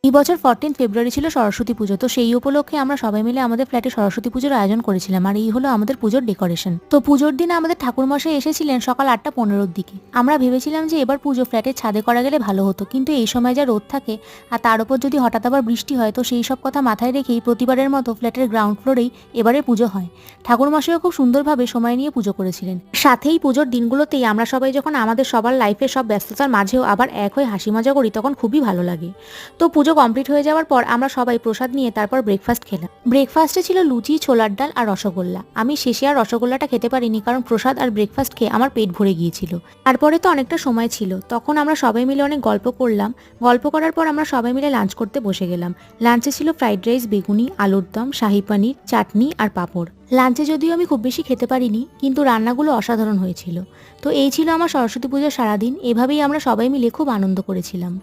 এই বছর 14 ফেব্রুয়ারি ছিল সরস্বতী পুজো। তো সেই উপলক্ষে আমরা সবাই মিলে আমাদের ফ্ল্যাটে সরস্বতী পুজোর আয়োজন করেছিলাম, আর এই হলো আমাদের পুজোর ডেকোরেশন। তো পুজোর দিন আমাদের ঠাকুরমশাই এসেছিলেন সকাল 8:15-র দিকে। আমরা ভেবেছিলাম যে এবার পুজো ফ্ল্যাটের ছাদে করা গেলে ভালো হতো, কিন্তু এই সময় যা রোদ থাকে আর তার উপর যদি হঠাৎ আবার বৃষ্টি হয়, তো সেই সব কথা মাথায় রেখেই প্রতিবারের মতো ফ্ল্যাটের গ্রাউন্ড ফ্লোরেই এবারে পুজো হয়। ঠাকুরমশাইও খুব সুন্দরভাবে সময় নিয়ে পুজো করেছিলেন। সাথেই পুজোর দিনগুলোতেই আমরা সবাই যখন আমাদের সবার লাইফের সব ব্যস্ততার মাঝেও আবার এক হয়ে হাসি মজা করি, তখন খুবই ভালো লাগে। তো পুজো কমপ্লিট হয়ে যাওয়ার পর আমরা সবাই প্রসাদ নিয়ে তারপর ব্রেকফাস্ট খেলাম। ব্রেকফাস্টে ছিল লুচি, ছোলার ডাল আর রসগোল্লা। আমি শেষে আর রসগোল্লাটা খেতে পারিনি, কারণ প্রসাদ আর ব্রেকফাস্ট খেয়ে আমার পেট ভরে গিয়েছিল। তারপরে তো অনেকটা সময় ছিল, তখন আমরা সবাই মিলে অনেক গল্প করলাম। গল্প করার পর আমরা সবাই মিলে লাঞ্চ করতে বসে গেলাম। লাঞ্চে ছিল ফ্রাইড রাইস, বেগুনি, আলুর দম, শাহি পানির, চাটনি আর পাঁপড়। লাঞ্চে যদিও আমি খুব বেশি খেতে পারিনি, কিন্তু রান্নাগুলো অসাধারণ হয়েছিল। তো এই ছিল আমার সরস্বতী পুজোর সারাদিন। এভাবেই আমরা সবাই মিলে খুব আনন্দ করেছিলাম।